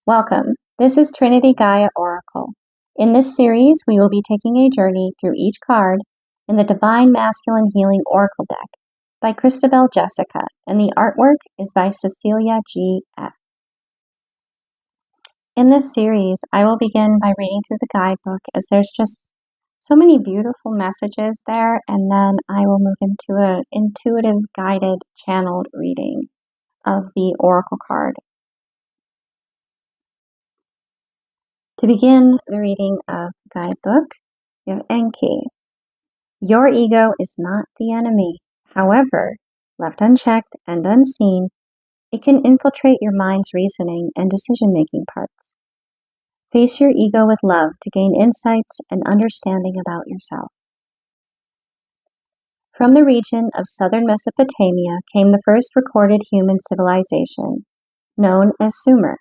Welcome. This is TrinityGaiaOracle. In this series, we will be taking a journey through each card in the Divine Masculine Healing Oracle deck by Christabel Jessica, and the artwork is by Cecilia G.F. In this series, I will begin by reading through the guidebook as there's just so many beautiful messages there, and then I will move into an intuitive, guided, channeled reading of the Oracle card. To begin the reading of the guidebook, we have Enki. Your ego is not the enemy. However, left unchecked and unseen, it can infiltrate your mind's reasoning and decision-making parts. Face your ego with love to gain insights and understanding about yourself. From the region of southern Mesopotamia came the first recorded human civilization, known as Sumer.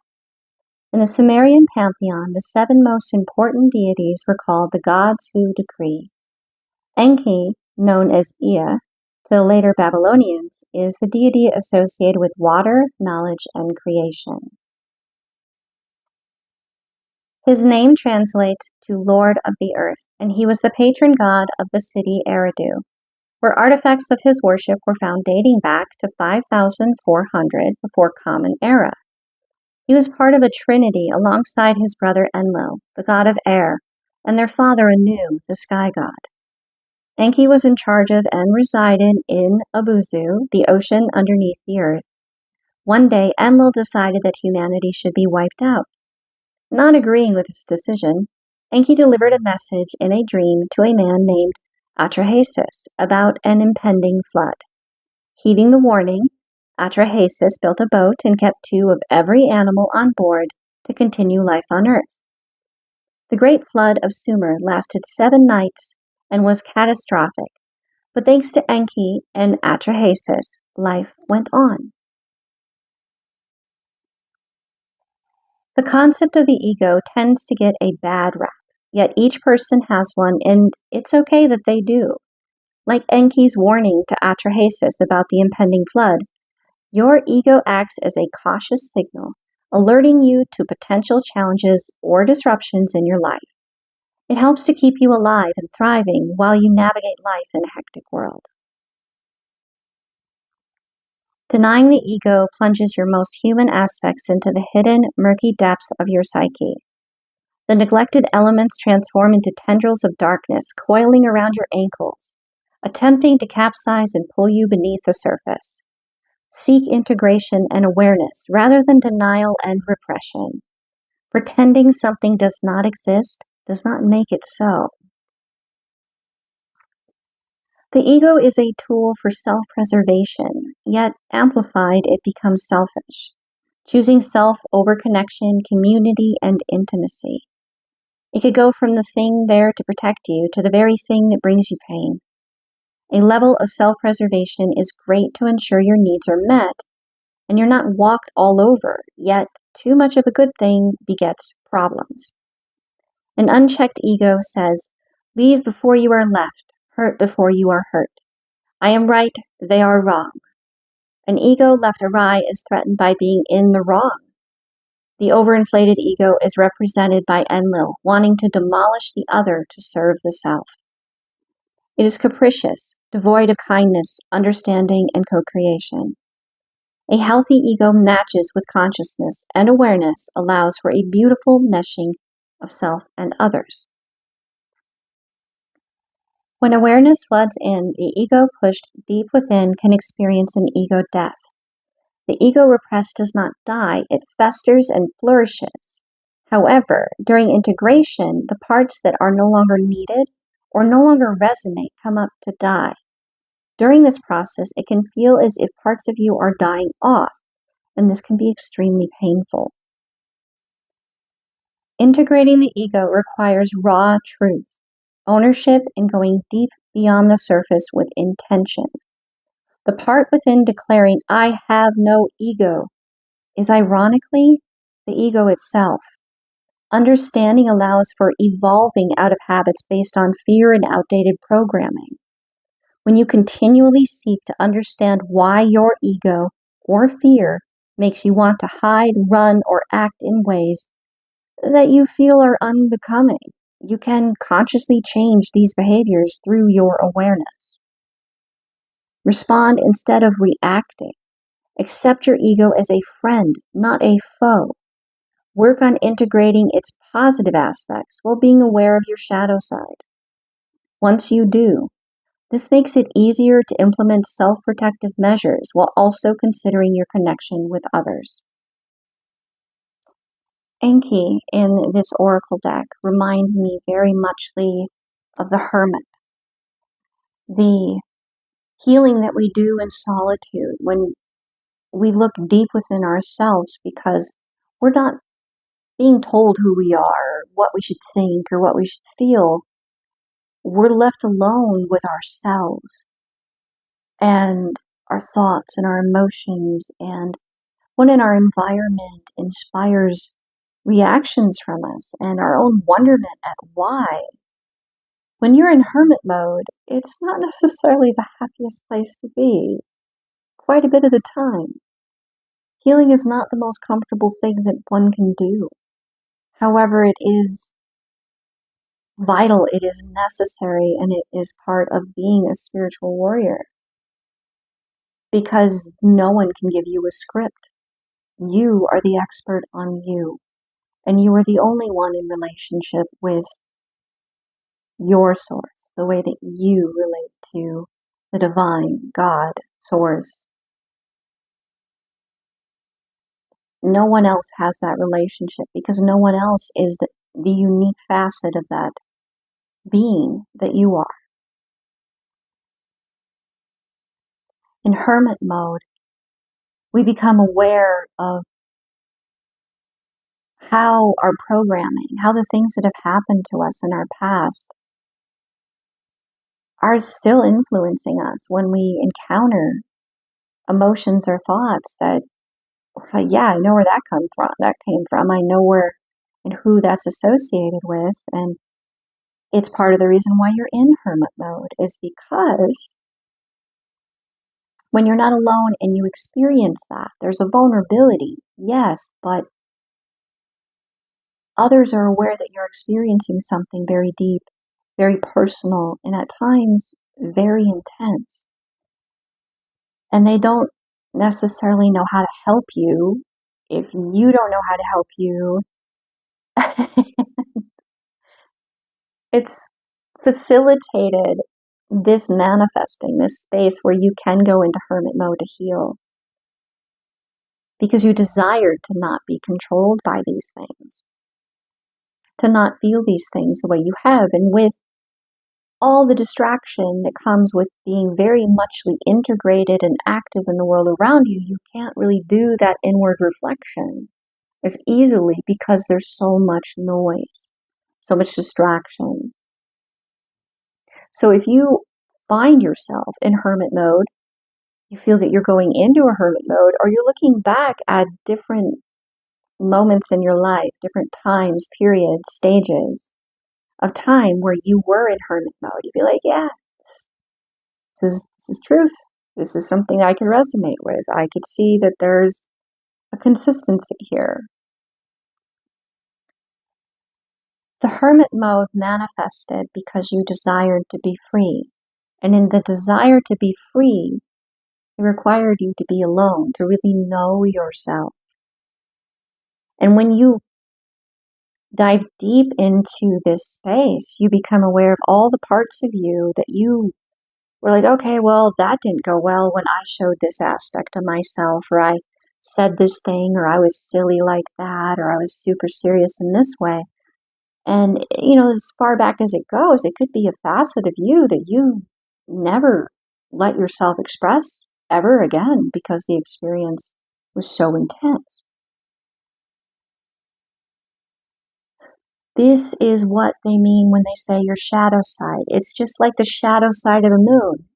In the Sumerian pantheon, the 7 most important deities were called the gods who decree. Enki, known as Ea, to the later Babylonians, is the deity associated with water, knowledge, and creation. His name translates to Lord of the Earth, and he was the patron god of the city Eridu, where artifacts of his worship were found dating back to 5,400 before Common Era. He was part of a trinity alongside his brother Enlil, the god of air, and their father Anu, the sky god. Enki was in charge of and resided in Abuzu, the ocean underneath the earth. One day, Enlil decided that humanity should be wiped out. Not agreeing with this decision, Enki delivered a message in a dream to a man named Atrahasis about an impending flood. Heeding the warning, Atrahasis built a boat and kept 2 of every animal on board to continue life on Earth. The Great Flood of Sumer lasted 7 nights and was catastrophic, but thanks to Enki and Atrahasis, life went on. The concept of the ego tends to get a bad rap, yet each person has one, and it's okay that they do. Like Enki's warning to Atrahasis about the impending flood, your ego acts as a cautious signal, alerting you to potential challenges or disruptions in your life. It helps to keep you alive and thriving while you navigate life in a hectic world. Denying the ego plunges your most human aspects into the hidden, murky depths of your psyche. The neglected elements transform into tendrils of darkness coiling around your ankles, attempting to capsize and pull you beneath the surface. Seek integration and awareness rather than denial and repression. Pretending something does not exist does not make it so. The ego is a tool for self-preservation, yet amplified it becomes selfish, choosing self over connection, community, and intimacy. It could go from the thing there to protect you to the very thing that brings you pain. A level of self-preservation is great to ensure your needs are met and you're not walked all over, yet too much of a good thing begets problems. An unchecked ego says, "Leave before you are left, hurt before you are hurt. I am right, they are wrong." An ego left awry is threatened by being in the wrong. The overinflated ego is represented by Enlil, wanting to demolish the other to serve the self. It is capricious, devoid of kindness, understanding, and co-creation. A healthy ego matches with consciousness, and awareness allows for a beautiful meshing of self and others. When awareness floods in, the ego pushed deep within can experience an ego death. The ego repressed does not die, it festers and flourishes. However, during integration, the parts that are no longer needed or no longer resonate come up to die. During this process, it can feel as if parts of you are dying off, and this can be extremely painful. Integrating the ego requires raw truth, ownership, and going deep beyond the surface with intention. The part within declaring, "I have no ego," is ironically the ego itself. Understanding allows for evolving out of habits based on fear and outdated programming. When you continually seek to understand why your ego or fear makes you want to hide, run, or act in ways that you feel are unbecoming. You can consciously change these behaviors through your awareness. Respond instead of reacting. Accept your ego as a friend, not a foe. Work on integrating its positive aspects while being aware of your shadow side. Once you do, this makes it easier to implement self-protective measures while also considering your connection with others. Enki in this oracle deck reminds me very muchly of the hermit. The healing that we do in solitude when we look deep within ourselves because we're not being told who we are, what we should think, or what we should feel. We're left alone with ourselves and our thoughts and our emotions, and what in our environment inspires reactions from us and our own wonderment at why. When you're in hermit mode, it's not necessarily the happiest place to be, quite a bit of the time. Healing is not the most comfortable thing that one can do. However, it is vital, it is necessary, and it is part of being a spiritual warrior. Because no one can give you a script. You are the expert on you, and you are the only one in relationship with your source, the way that you relate to the divine, God, source. No one else has that relationship because no one else is the unique facet of that being that you are. In hermit mode, we become aware of how our programming, how the things that have happened to us in our past are still influencing us when we encounter emotions or thoughts that, yeah, I know where that came from. I know where and who that's associated with. And it's part of the reason why you're in hermit mode is because when you're not alone and you experience that, there's a vulnerability, yes, but others are aware that you're experiencing something very deep, very personal, and at times very intense. And they don't necessarily know how to help you. If you don't know how to help you, it's facilitated this manifesting, this space where you can go into hermit mode to heal. Because you desire to not be controlled by these things, to not feel these things the way you have. And with all the distraction that comes with being very muchly integrated and active in the world around you, you can't really do that inward reflection as easily because there's so much noise, so much distraction. So if you find yourself in hermit mode, you feel that you're going into a hermit mode, or you're looking back at different moments in your life, different times, periods, stages of time where you were in hermit mode, you'd be like, yeah, this is truth. This is something I can resonate with. I could see that there's a consistency here. The hermit mode manifested because you desired to be free. And in the desire to be free, it required you to be alone, to really know yourself. And when you dive deep into this space, you become aware of all the parts of you that you were like, okay, well, that didn't go well when I showed this aspect of myself, or I said this thing, or I was silly like that, or I was super serious in this way. And, as far back as it goes, it could be a facet of you that you never let yourself express ever again because the experience was so intense. This is what they mean when they say your shadow side. It's just like the shadow side of the moon.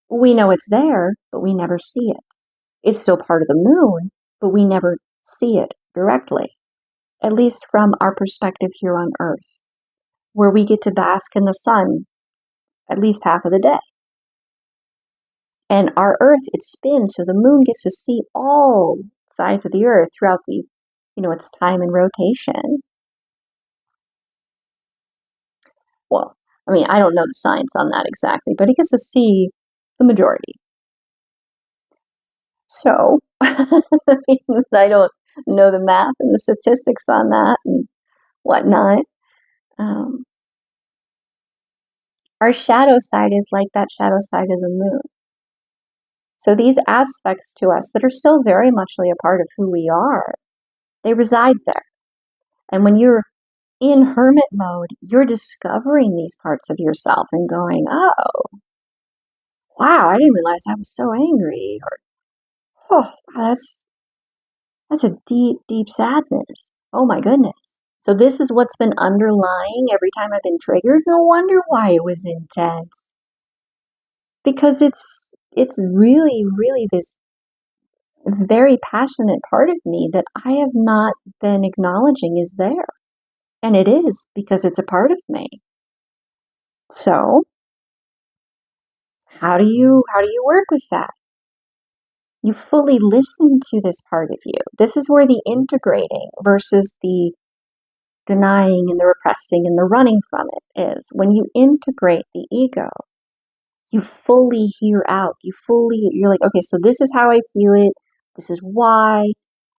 We know it's there, but we never see it. It's still part of the moon, but we never see it directly, at least from our perspective here on Earth, where we get to bask in the sun at least half of the day. And our Earth, it spins, so the moon gets to see all sides of the earth throughout the, its time in rotation. Well, I mean, I don't know the science on that exactly, but it gets to see the majority. So, I don't know the math and the statistics on that and whatnot. Our shadow side is like that shadow side of the moon. So these aspects to us that are still very muchly a part of who we are, they reside there. And when you're in hermit mode, you're discovering these parts of yourself and going, oh, wow, I didn't realize I was so angry. Or, oh, that's a deep, deep sadness. Oh my goodness. So this is what's been underlying every time I've been triggered. No wonder why it was intense. Because it's really, really this very passionate part of me that I have not been acknowledging is there. And it is, because it's a part of me. So, how do you work with that? You fully listen to this part of you. This is where the integrating versus the denying and the repressing and the running from it is. When you integrate the ego, you fully hear out. You're like, okay, so this is how I feel it. This is why.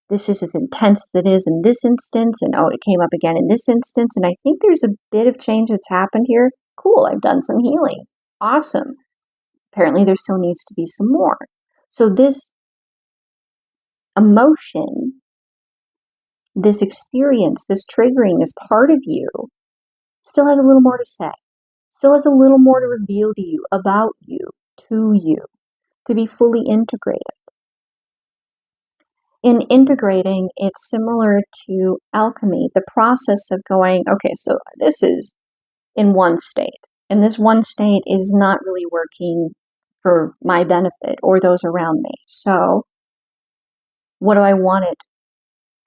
This is as intense as it is in this instance. And oh, it came up again in this instance. And I think there's a bit of change that's happened here. Cool, I've done some healing. Awesome. Apparently there still needs to be some more. So this emotion, this experience, this triggering, this part of you still has a little more to say, still has a little more to reveal to you, about you, to be fully integrated. In integrating, it's similar to alchemy, the process of going, okay, so this is in one state, and this one state is not really working for my benefit or those around me. So what do I want it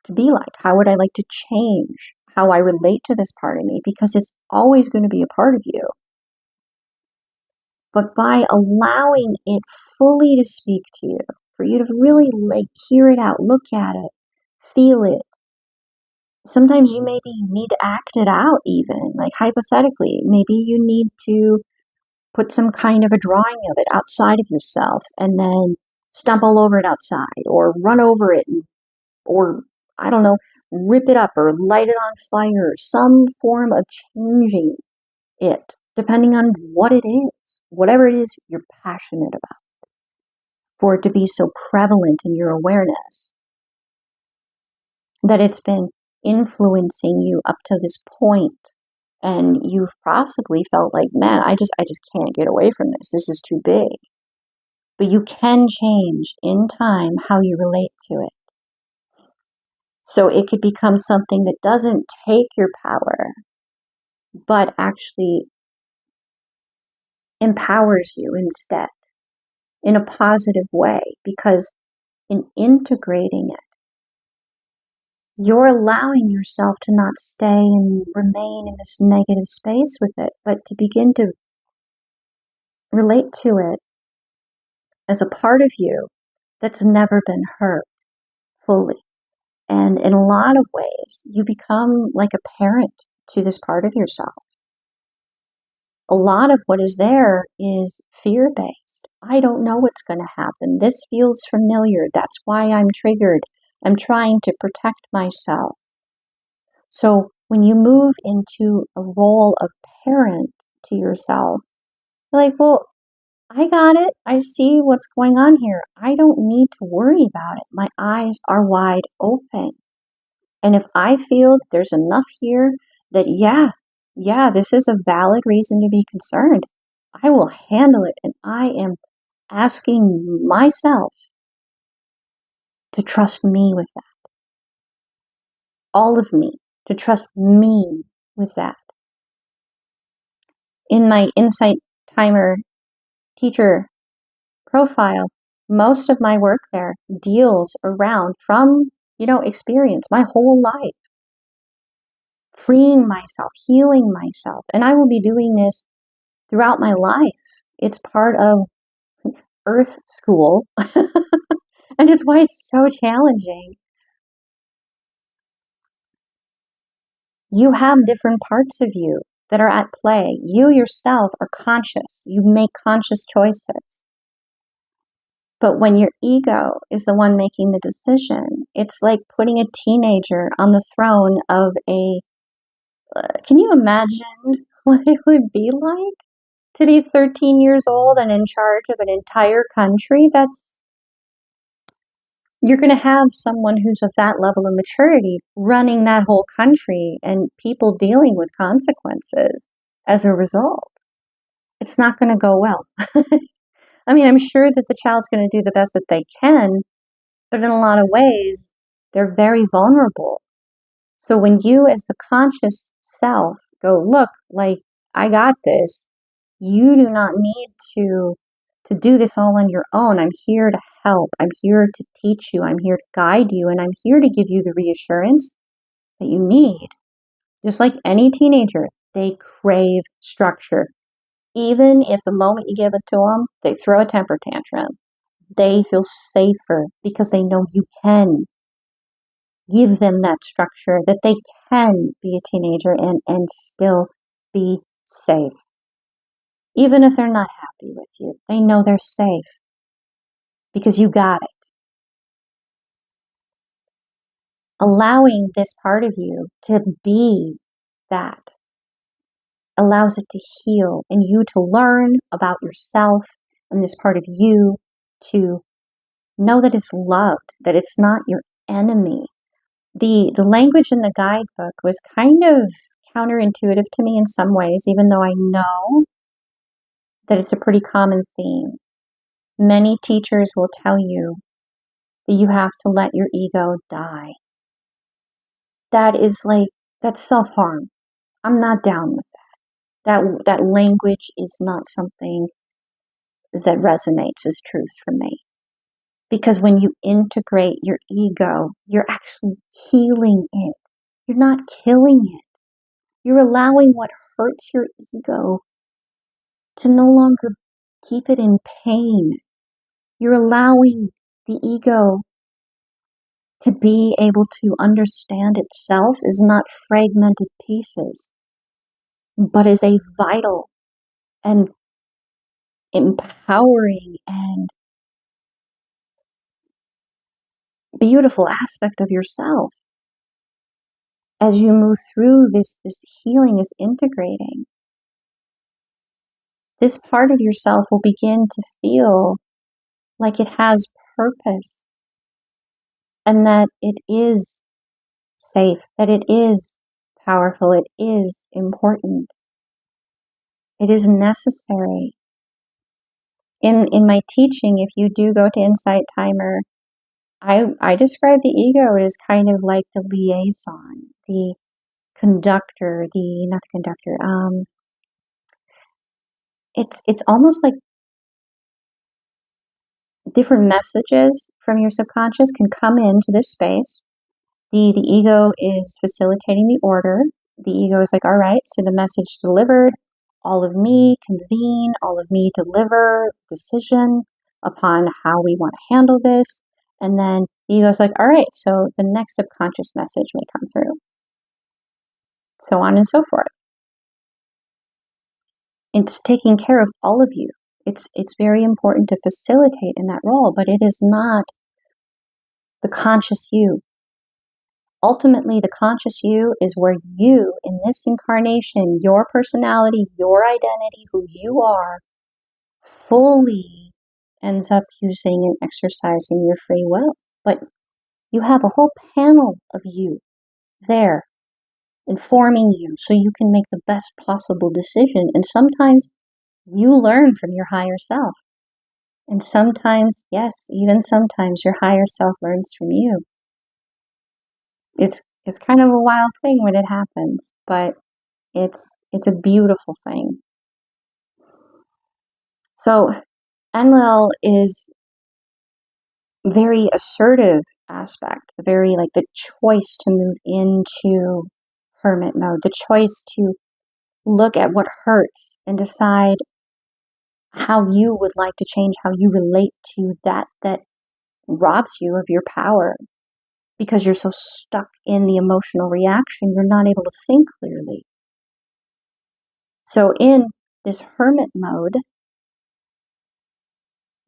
to be like? How would I like to change how I relate to this part of me? Because it's always going to be a part of you. But by allowing it fully to speak to you, for you to really hear it out, look at it, feel it. Sometimes you maybe need to act it out even, like hypothetically. Maybe you need to put some kind of a drawing of it outside of yourself and then stump all over it outside, or run over it, or I don't know, rip it up or light it on fire, some form of changing it, depending on what it is, whatever it is you're passionate about, for it to be so prevalent in your awareness that it's been influencing you up to this point, and you've possibly felt like, man, I just can't get away from this. This is too big. But you can change in time how you relate to it. So it could become something that doesn't take your power, but actually empowers you instead in a positive way, because in integrating it, you're allowing yourself to not stay and remain in this negative space with it, but to begin to relate to it as a part of you that's never been hurt fully. And in a lot of ways, you become like a parent to this part of yourself. A lot of what is there is fear-based. I don't know what's going to happen. This feels familiar. That's why I'm triggered. I'm trying to protect myself. So when you move into a role of parent to yourself, you're like, well, I got it. I see what's going on here. I don't need to worry about it. My eyes are wide open. And if I feel there's enough here that, yeah, this is a valid reason to be concerned, I will handle it. And I am asking myself to trust me with that. All of me, to trust me with that. In my Insight Timer teacher profile, most of my work there deals around, from, experience, my whole life, freeing myself, healing myself. And I will be doing this throughout my life. It's part of Earth School And it's why it's so challenging. You have different parts of you that are at play. You yourself are conscious. You make conscious choices. But when your ego is the one making the decision, it's like putting a teenager on the throne of a... can you imagine what it would be like to be 13 years old and in charge of an entire country? You're going to have someone who's of that level of maturity running that whole country and people dealing with consequences as a result. It's not going to go well. I mean, I'm sure that the child's going to do the best that they can, but in a lot of ways, they're very vulnerable. So when you, as the conscious self, go, look, like, I got this, you do not need to do this all on your own. I'm here to help. I'm here to teach you. I'm here to guide you. And I'm here to give you the reassurance that you need. Just like any teenager, they crave structure. Even if the moment you give it to them, they throw a temper tantrum. They feel safer because they know you can give them that structure, that they can be a teenager and still be safe. Even if they're not happy with you, they know they're safe because you got it. Allowing this part of you to be that allows it to heal and you to learn about yourself and this part of you to know that it's loved, that it's not your enemy. The language in the guidebook was kind of counterintuitive to me in some ways, even though I know that it's a pretty common theme. Many teachers will tell you that you have to let your ego die. That's self-harm. I'm not down with that. That language is not something that resonates as truth for me. Because when you integrate your ego, you're actually healing it. You're not killing it. You're allowing what hurts your ego to no longer keep it in pain. You're allowing the ego to be able to understand itself as not fragmented pieces, but as a vital and empowering and beautiful aspect of yourself. As you move through this healing is integrating. This part of yourself will begin to feel like it has purpose and that it is safe, that it is powerful, it is important, it is necessary. In my teaching, if you do go to Insight Timer, I describe the ego as kind of like the liaison, the conductor, not the conductor, it's almost like different messages from your subconscious can come into this space. The ego is facilitating the order. The ego is like, all right, so the message delivered, all of me convene, all of me deliver decision upon how we want to handle this. And then the ego is like, all right, so the next subconscious message may come through. So on and so forth. It's taking care of all of you. It's very important to facilitate in that role, but it is not the conscious you. Ultimately, the conscious you is where you, in this incarnation, your personality, your identity, who you are, fully ends up using and exercising your free will. But you have a whole panel of you there informing you so you can make the best possible decision. And sometimes you learn from your higher self. And sometimes, yes, even sometimes your higher self learns from you. It's kind of a wild thing when it happens, but it's a beautiful thing. So Enlil is very assertive aspect, very like the choice to move into hermit mode, the choice to look at what hurts and decide how you would like to change, how you relate to that robs you of your power because you're so stuck in the emotional reaction, you're not able to think clearly. So in this hermit mode,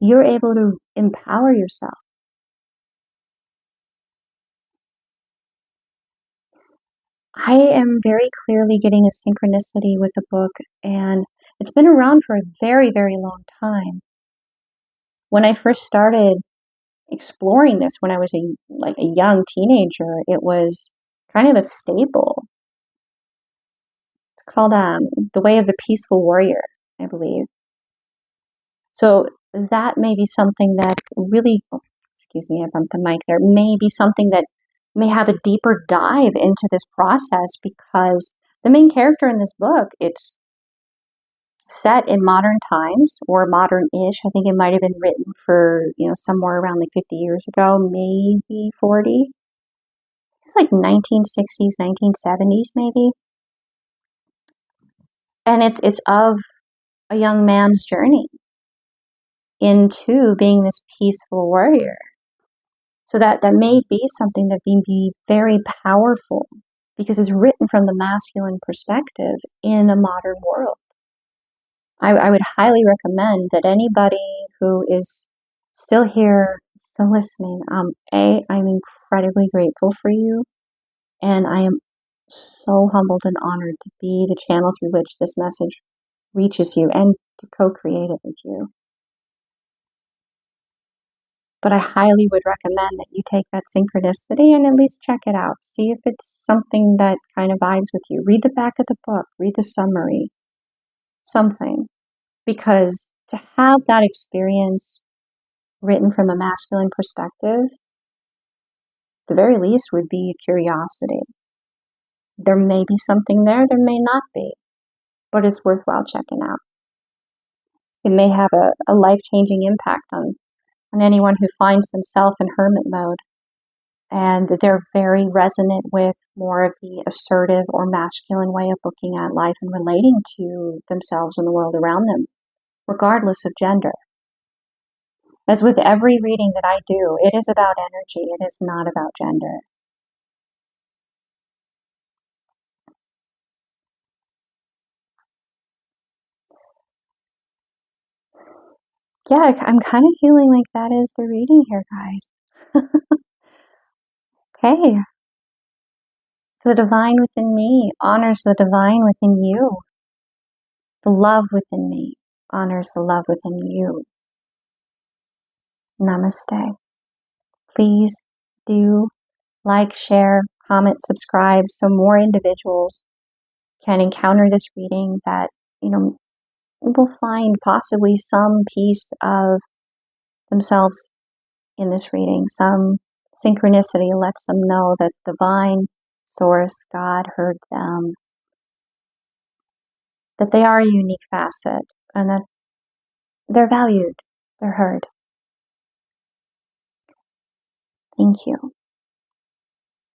you're able to empower yourself. I am very clearly getting a synchronicity with the book, and it's been around for a very, very long time. When I first started exploring this, when I was a young teenager, it was kind of a staple. It's called The Way of the Peaceful Warrior, I believe. So that may be something that really, excuse me, I bumped the mic there, may be something that may have a deeper dive into this process, because the main character in this book, it's set in modern times, or modern-ish. I think it might have been written for, somewhere around like 50 years ago, maybe 40. It's like 1960s, 1970s maybe. And it's of a young man's journey into being this peaceful warrior. So that may be something that can be very powerful, because it's written from the masculine perspective in a modern world. I would highly recommend that anybody who is still here, still listening, I'm incredibly grateful for you, and I am so humbled and honored to be the channel through which this message reaches you and to co-create it with you. But I highly would recommend that you take that synchronicity and at least check it out. See if it's something that kind of vibes with you. Read the back of the book, read the summary, something. Because to have that experience written from a masculine perspective, the very least would be a curiosity. There may be something there, there may not be, but it's worthwhile checking out. It may have a life-changing impact on anyone who finds themselves in hermit mode, and they're very resonant with more of the assertive or masculine way of looking at life and relating to themselves and the world around them, regardless of gender. As with every reading that I do, it is about energy. It is not about gender. Yeah, I'm kind of feeling like that is the reading here, guys. Okay. The divine within me honors the divine within you. The love within me honors the love within you. Namaste. Please do like, share, comment, subscribe, so more individuals can encounter this reading that, will find possibly some piece of themselves in this reading. Some synchronicity lets them know that divine source, God, heard them, that they are a unique facet, and that they're valued, they're heard. Thank you.